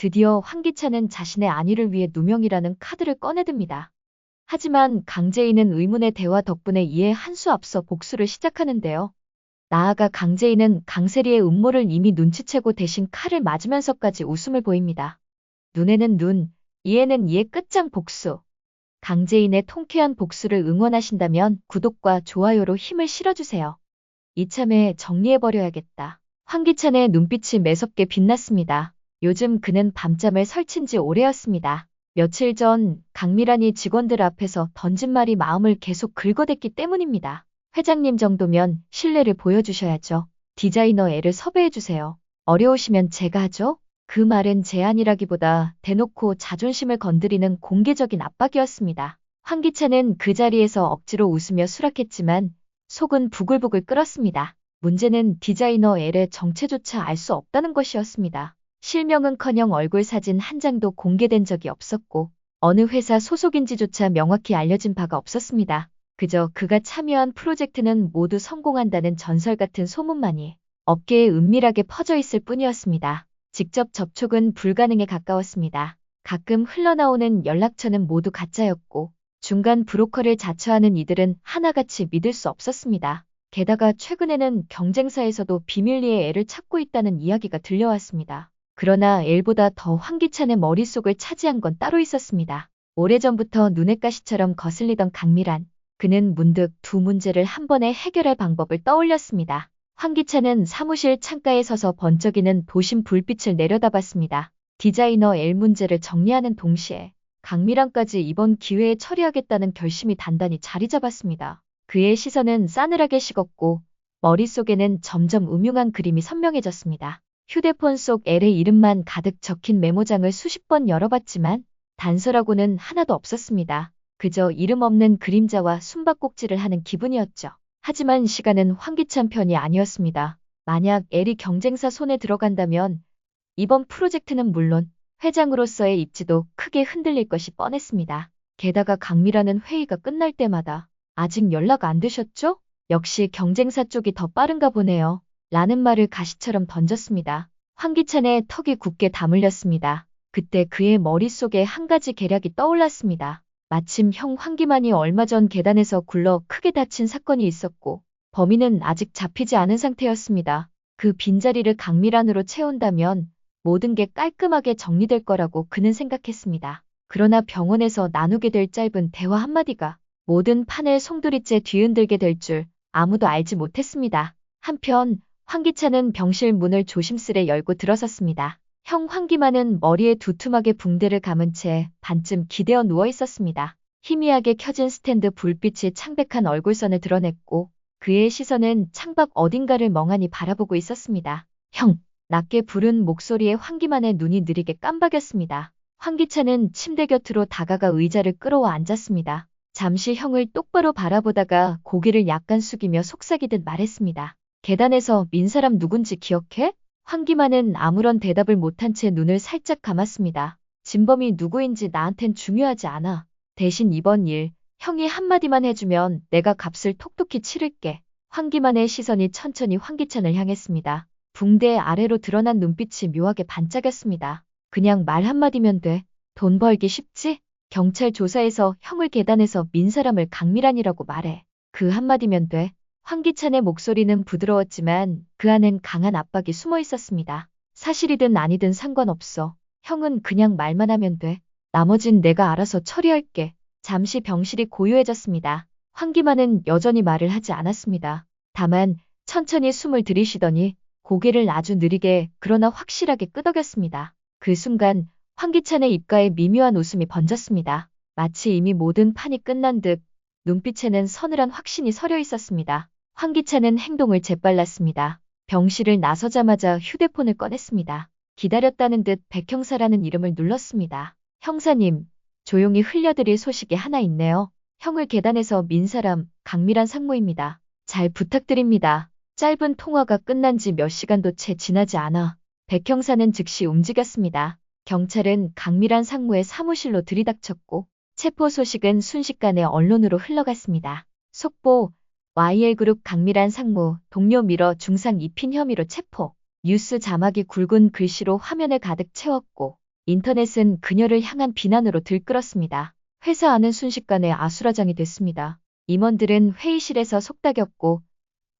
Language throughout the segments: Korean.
드디어 황기찬은 자신의 안위를 위해 누명이라는 카드를 꺼내듭니다. 하지만 강재인은 의문의 대화 덕분에 이에 한 수 앞서 복수를 시작하는데요. 나아가 강재인은 강세리의 음모를 이미 눈치채고 대신 칼을 맞으면서까지 웃음을 보입니다. 눈에는 눈, 이에는 이의 끝장 복수. 강재인의 통쾌한 복수를 응원하신다면 구독과 좋아요로 힘을 실어주세요. 이참에 정리해버려야겠다. 황기찬의 눈빛이 매섭게 빛났습니다. 요즘 그는 밤잠을 설친 지 오래였습니다. 며칠 전 강미란이 직원들 앞에서 던진 말이 마음을 계속 긁어댔기 때문입니다. 회장님 정도면 신뢰를 보여주셔야죠. 디자이너 애를 섭외해주세요. 어려우시면 제가 하죠? 그 말은 제안이라기보다 대놓고 자존심을 건드리는 공개적인 압박이었습니다. 황기찬은 그 자리에서 억지로 웃으며 수락했지만 속은 부글부글 끓었습니다. 문제는 디자이너 L의 정체조차 알 수 없다는 것이었습니다. 실명은커녕 얼굴 사진 한 장도 공개된 적이 없었고 어느 회사 소속인지조차 명확히 알려진 바가 없었습니다. 그저 그가 참여한 프로젝트는 모두 성공한다는 전설 같은 소문만이 업계에 은밀하게 퍼져 있을 뿐이었습니다. 직접 접촉은 불가능에 가까웠습니다. 가끔 흘러나오는 연락처는 모두 가짜였고 중간 브로커를 자처하는 이들은 하나같이 믿을 수 없었습니다. 게다가 최근에는 경쟁사에서도 비밀리에 애를 찾고 있다는 이야기가 들려왔습니다. 그러나 L보다 더 황기찬의 머릿속을 차지한 건 따로 있었습니다. 오래전부터 눈엣 가시처럼 거슬리던 강미란. 그는 문득 두 문제를 한 번에 해결할 방법을 떠올렸습니다. 황기찬은 사무실 창가에 서서 번쩍이는 도심 불빛을 내려다봤습니다. 디자이너 L 문제를 정리하는 동시에 강미란까지 이번 기회에 처리하겠다는 결심이 단단히 자리 잡았습니다. 그의 시선은 싸늘하게 식었고 머릿속에는 점점 음흉한 그림이 선명해졌습니다. 휴대폰 속 L의 이름만 가득 적힌 메모장을 수십 번 열어봤지만 단서라고는 하나도 없었습니다. 그저 이름 없는 그림자와 숨바꼭질을 하는 기분이었죠. 하지만 시간은 황기찬 편이 아니었습니다. 만약 L이 경쟁사 손에 들어간다면 이번 프로젝트는 물론 회장으로서의 입지도 크게 흔들릴 것이 뻔했습니다. 게다가 강미라는 회의가 끝날 때마다 아직 연락 안 되셨죠? 역시 경쟁사 쪽이 더 빠른가 보네요. 라는 말을 가시처럼 던졌습니다. 황기찬의 턱이 굳게 다물렸습니다. 그때 그의 머릿속에 한 가지 계략이 떠올랐습니다. 마침 형 황기만이 얼마 전 계단에서 굴러 크게 다친 사건이 있었고 범인은 아직 잡히지 않은 상태였습니다. 그 빈자리를 강미란으로 채운다면 모든 게 깔끔하게 정리될 거라고 그는 생각했습니다. 그러나 병원에서 나누게 될 짧은 대화 한마디가 모든 판을 송두리째 뒤흔들게 될 줄 아무도 알지 못했습니다. 한편 황기찬은 병실 문을 조심스레 열고 들어섰습니다. 형 황기만은 머리에 두툼하게 붕대를 감은 채 반쯤 기대어 누워 있었습니다. 희미하게 켜진 스탠드 불빛이 창백한 얼굴선을 드러냈고 그의 시선은 창밖 어딘가를 멍하니 바라보고 있었습니다. 형! 낮게 부른 목소리에 황기만의 눈이 느리게 깜박였습니다. 황기찬은 침대 곁으로 다가가 의자를 끌어와 앉았습니다. 잠시 형을 똑바로 바라보다가 고개를 약간 숙이며 속삭이듯 말했습니다. 계단에서 민 사람 누군지 기억해? 황기만은 아무런 대답을 못한 채 눈을 살짝 감았습니다. 진범이 누구인지 나한텐 중요하지 않아. 대신 이번 일, 형이 한마디만 해주면 내가 값을 톡톡히 치를게. 황기만의 시선이 천천히 황기찬을 향했습니다. 붕대 아래로 드러난 눈빛이 묘하게 반짝였습니다. 그냥 말 한마디면 돼. 돈 벌기 쉽지? 경찰 조사에서 형을 계단에서 민 사람을 강미란이라고 말해. 그 한마디면 돼. 황기찬의 목소리는 부드러웠지만 그 안엔 강한 압박이 숨어 있었습니다. 사실이든 아니든 상관없어. 형은 그냥 말만 하면 돼. 나머진 내가 알아서 처리할게. 잠시 병실이 고요해졌습니다. 황기만은 여전히 말을 하지 않았습니다. 다만 천천히 숨을 들이쉬더니 고개를 아주 느리게 그러나 확실하게 끄덕였습니다. 그 순간 황기찬의 입가에 미묘한 웃음이 번졌습니다. 마치 이미 모든 판이 끝난 듯 눈빛에는 서늘한 확신이 서려 있었습니다. 황기찬은 행동을 재빨랐습니다. 병실을 나서자마자 휴대폰을 꺼냈습니다. 기다렸다는 듯 백형사라는 이름을 눌렀습니다. 형사님, 조용히 흘려드릴 소식이 하나 있네요. 형을 계단에서 민 사람 강미란 상무입니다. 잘 부탁드립니다. 짧은 통화가 끝난 지 몇 시간도 채 지나지 않아 백형사는 즉시 움직였습니다. 경찰은 강미란 상무의 사무실로 들이닥쳤고 체포 소식은 순식간에 언론으로 흘러갔습니다. 속보, YL그룹 강미란 상무, 동료 밀어 중상 입힌 혐의로 체포. 뉴스 자막이 굵은 글씨로 화면을 가득 채웠고 인터넷은 그녀를 향한 비난으로 들끓었습니다. 회사 안은 순식간에 아수라장이 됐습니다. 임원들은 회의실에서 속닥였고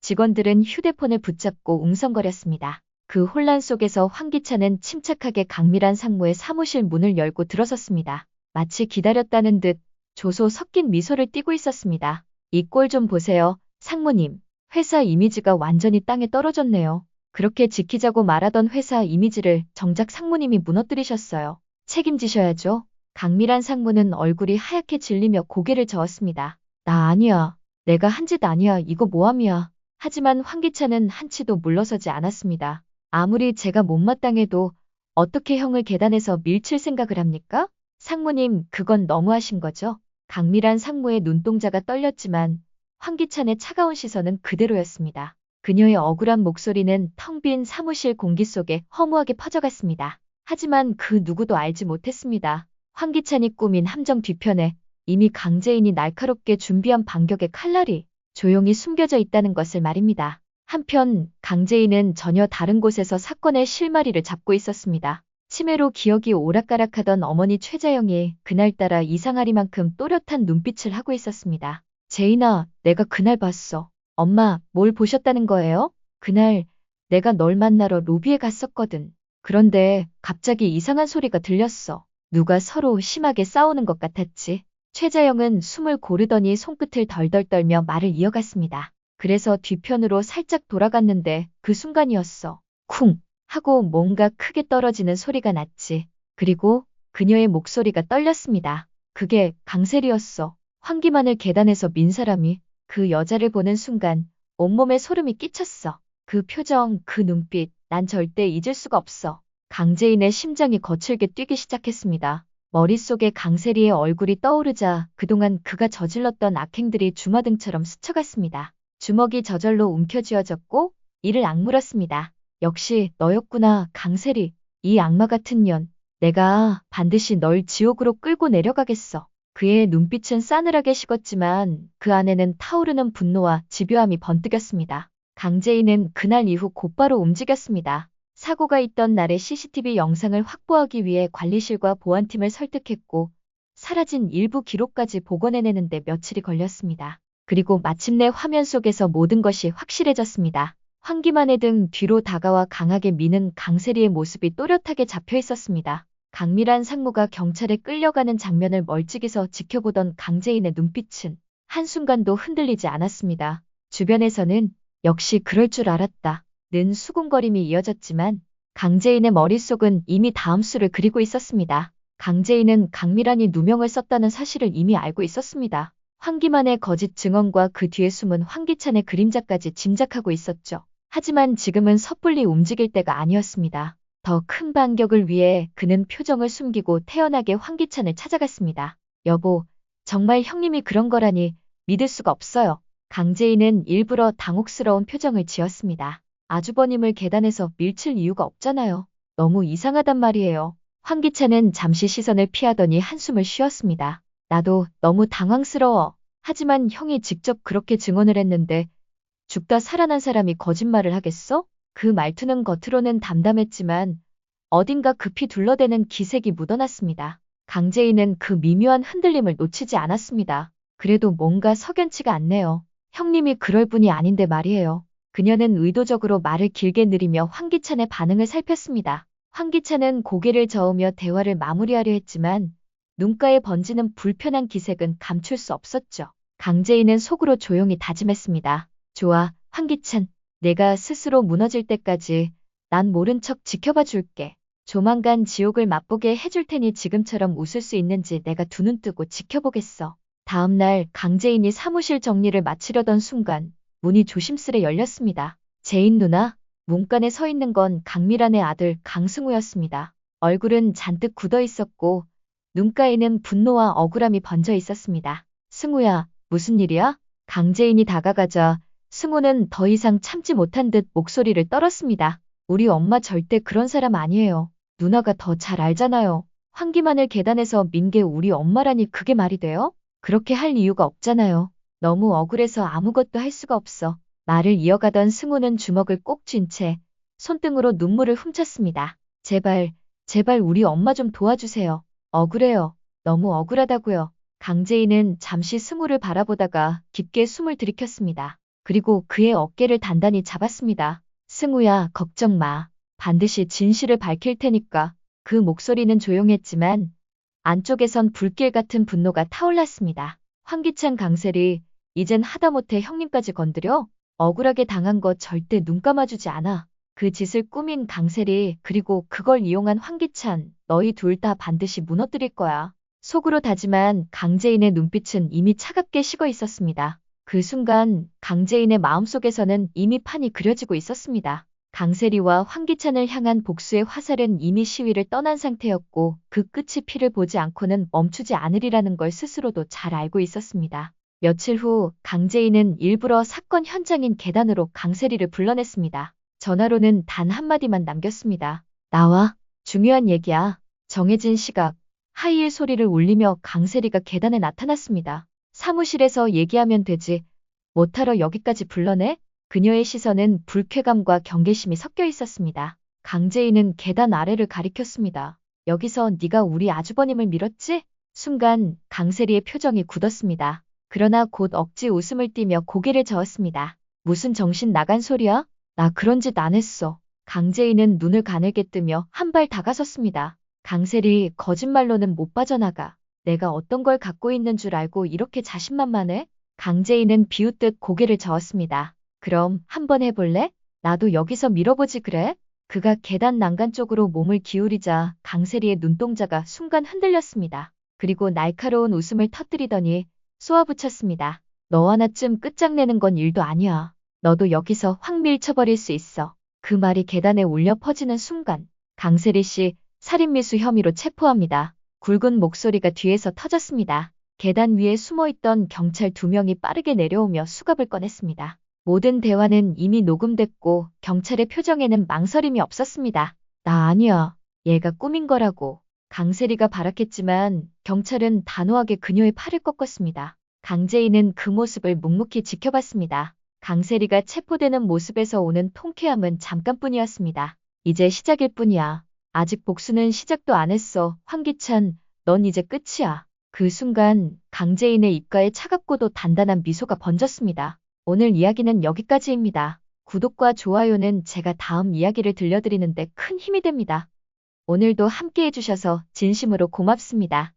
직원들은 휴대폰을 붙잡고 웅성거렸습니다. 그 혼란 속에서 황기찬은 침착하게 강미란 상무의 사무실 문을 열고 들어섰습니다. 마치 기다렸다는 듯 조소 섞인 미소를 띠고 있었습니다. 이 꼴 좀 보세요, 상무님. 회사 이미지가 완전히 땅에 떨어졌네요. 그렇게 지키자고 말하던 회사 이미지를 정작 상무님이 무너뜨리셨어요. 책임지셔야죠. 강미란 상무는 얼굴이 하얗게 질리며 고개를 저었습니다. 나 아니야. 내가 한 짓 아니야. 이거 모함이야. 하지만 황기찬은 한치도 물러서지 않았습니다. 아무리 제가 못마땅해도 어떻게 형을 계단에서 밀칠 생각을 합니까? 상무님, 그건 너무하신 거죠? 강미란 상무의 눈동자가 떨렸지만 황기찬의 차가운 시선은 그대로였습니다. 그녀의 억울한 목소리는 텅 빈 사무실 공기 속에 허무하게 퍼져갔습니다. 하지만 그 누구도 알지 못했습니다. 황기찬이 꾸민 함정 뒤편에 이미 강재인이 날카롭게 준비한 반격의 칼날이 조용히 숨겨져 있다는 것을 말입니다. 한편 강재인은 전혀 다른 곳에서 사건의 실마리를 잡고 있었습니다. 치매로 기억이 오락가락하던 어머니 최자영이 그날따라 이상하리만큼 또렷한 눈빛을 하고 있었습니다. 재인아, 내가 그날 봤어. 엄마, 뭘 보셨다는 거예요? 그날 내가 널 만나러 로비에 갔었거든. 그런데 갑자기 이상한 소리가 들렸어. 누가 서로 심하게 싸우는 것 같았지. 최자영은 숨을 고르더니 손끝을 덜덜 떨며 말을 이어갔습니다. 그래서 뒤편으로 살짝 돌아갔는데 그 순간이었어. 쿵! 하고 뭔가 크게 떨어지는 소리가 났지. 그리고 그녀의 목소리가 떨렸습니다. 그게 강세리였어. 환기만을 계단에서 민 사람이 그 여자를 보는 순간 온몸에 소름이 끼쳤어. 그 표정, 그 눈빛, 난 절대 잊을 수가 없어. 강재인의 심장이 거칠게 뛰기 시작했습니다. 머릿속에 강세리의 얼굴이 떠오르자 그동안 그가 저질렀던 악행들이 주마등처럼 스쳐갔습니다. 주먹이 저절로 움켜쥐어졌고 이를 악물었습니다. 역시 너였구나, 강세리. 이 악마 같은 년. 내가 반드시 널 지옥으로 끌고 내려가겠어. 그의 눈빛은 싸늘하게 식었지만 그 안에는 타오르는 분노와 집요함이 번뜩였습니다. 강재인은 그날 이후 곧바로 움직였습니다. 사고가 있던 날의 CCTV 영상을 확보하기 위해 관리실과 보안팀을 설득했고 사라진 일부 기록까지 복원해내는데 며칠이 걸렸습니다. 그리고 마침내 화면 속에서 모든 것이 확실해졌습니다. 황기만의 등 뒤로 다가와 강하게 미는 강세리의 모습이 또렷하게 잡혀 있었습니다. 강미란 상무가 경찰에 끌려가는 장면을 멀찍이서 지켜보던 강재인의 눈빛은 한순간도 흔들리지 않았습니다. 주변에서는 역시 그럴 줄 알았다 는 수군거림이 이어졌지만 강재인의 머릿속은 이미 다음 수를 그리고 있었습니다. 강재인은 강미란이 누명을 썼다는 사실을 이미 알고 있었습니다. 황기만의 거짓 증언과 그 뒤에 숨은 황기찬의 그림자까지 짐작하고 있었죠. 하지만 지금은 섣불리 움직일 때가 아니었습니다. 더 큰 반격을 위해 그는 표정을 숨기고 태연하게 황기찬을 찾아갔습니다. 여보, 정말 형님이 그런 거라니 믿을 수가 없어요. 강재인은 일부러 당혹스러운 표정을 지었습니다. 아주버님을 계단에서 밀칠 이유가 없잖아요. 너무 이상하단 말이에요. 황기찬은 잠시 시선을 피하더니 한숨을 쉬었습니다. 나도 너무 당황스러워. 하지만 형이 직접 그렇게 증언을 했는데 죽다 살아난 사람이 거짓말을 하겠어? 그 말투는 겉으로는 담담했지만 어딘가 급히 둘러대는 기색이 묻어났습니다. 강재인은 그 미묘한 흔들림을 놓치지 않았습니다. 그래도 뭔가 석연치가 않네요. 형님이 그럴 분이 아닌데 말이에요. 그녀는 의도적으로 말을 길게 느리며 황기찬의 반응을 살폈습니다. 황기찬은 고개를 저으며 대화를 마무리하려 했지만 눈가에 번지는 불편한 기색은 감출 수 없었죠. 강재인은 속으로 조용히 다짐했습니다. 좋아, 황기찬. 내가 스스로 무너질 때까지 난 모른 척 지켜봐 줄게. 조만간 지옥을 맛보게 해줄 테니 지금처럼 웃을 수 있는지 내가 두 눈 뜨고 지켜보겠어. 다음 날 강재인이 사무실 정리를 마치려던 순간 문이 조심스레 열렸습니다. 재인 누나, 문간에 서 있는 건 강미란의 아들 강승우였습니다. 얼굴은 잔뜩 굳어 있었고 눈가에는 분노와 억울함이 번져 있었습니다. 승우야, 무슨 일이야? 강재인이 다가가자 승우는 더 이상 참지 못한 듯 목소리를 떨었습니다. 우리 엄마 절대 그런 사람 아니에요. 누나가 더 잘 알잖아요. 황기만을 계단에서 민 게 우리 엄마라니 그게 말이 돼요? 그렇게 할 이유가 없잖아요. 너무 억울해서 아무것도 할 수가 없어. 말을 이어가던 승우는 주먹을 꼭 쥔 채 손등으로 눈물을 훔쳤습니다. 제발, 제발 우리 엄마 좀 도와주세요. 억울해요. 너무 억울하다고요. 강재인은 잠시 승우를 바라보다가 깊게 숨을 들이켰습니다. 그리고 그의 어깨를 단단히 잡았습니다. 승우야, 걱정 마. 반드시 진실을 밝힐 테니까. 그 목소리는 조용했지만 안쪽에선 불길 같은 분노가 타올랐습니다. 황기찬 강세리, 이젠 하다못해 형님까지 건드려? 억울하게 당한 거 절대 눈 감아주지 않아. 그 짓을 꾸민 강세리, 그리고 그걸 이용한 황기찬, 너희 둘 다 반드시 무너뜨릴 거야. 속으로 다짐한 강재인의 눈빛은 이미 차갑게 식어 있었습니다. 그 순간 강재인의 마음속에서는 이미 판이 그려지고 있었습니다. 강세리와 황기찬을 향한 복수의 화살은 이미 시위를 떠난 상태였고 그 끝이 피를 보지 않고는 멈추지 않으리라는 걸 스스로도 잘 알고 있었습니다. 며칠 후 강재인은 일부러 사건 현장인 계단으로 강세리를 불러냈습니다. 전화로는 단 한마디만 남겼습니다. 나와. 중요한 얘기야. 정해진 시각. 하이힐 소리를 울리며 강세리가 계단에 나타났습니다. 사무실에서 얘기하면 되지. 못하러 여기까지 불러내? 그녀의 시선은 불쾌감과 경계심이 섞여 있었습니다. 강재인은 계단 아래를 가리켰습니다. 여기서 네가 우리 아주버님을 밀었지? 순간 강세리의 표정이 굳었습니다. 그러나 곧 억지 웃음을 띠며 고개를 저었습니다. 무슨 정신 나간 소리야? 나 그런 짓 안 했어. 강재인은 눈을 가늘게 뜨며 한 발 다가섰습니다. 강세리, 거짓말로는 못 빠져나가. 내가 어떤 걸 갖고 있는 줄 알고 이렇게 자신만만해? 강재인은 비웃듯 고개를 저었습니다. 그럼 한번 해볼래? 나도 여기서 밀어보지 그래? 그가 계단 난간 쪽으로 몸을 기울이자 강세리의 눈동자가 순간 흔들렸습니다. 그리고 날카로운 웃음을 터뜨리더니 쏘아붙였습니다. 너 하나쯤 끝장내는 건 일도 아니야. 너도 여기서 확 밀쳐버릴 수 있어. 그 말이 계단에 울려 퍼지는 순간 강세리 씨 살인미수 혐의로 체포합니다. 굵은 목소리가 뒤에서 터졌습니다. 계단 위에 숨어있던 경찰 2명이 빠르게 내려오며 수갑을 꺼냈습니다. 모든 대화는 이미 녹음됐고 경찰의 표정에는 망설임이 없었습니다. 나 아니야. 얘가 꾸민 거라고. 강세리가 발악했지만 경찰은 단호하게 그녀의 팔을 꺾었습니다. 강재인은 그 모습을 묵묵히 지켜봤습니다. 강세리가 체포되는 모습에서 오는 통쾌함은 잠깐뿐이었습니다. 이제 시작일 뿐이야. 아직 복수는 시작도 안 했어. 황기찬, 넌 이제 끝이야. 그 순간 강재인의 입가에 차갑고도 단단한 미소가 번졌습니다. 오늘 이야기는 여기까지입니다. 구독과 좋아요는 제가 다음 이야기를 들려드리는데 큰 힘이 됩니다. 오늘도 함께 해주셔서 진심으로 고맙습니다.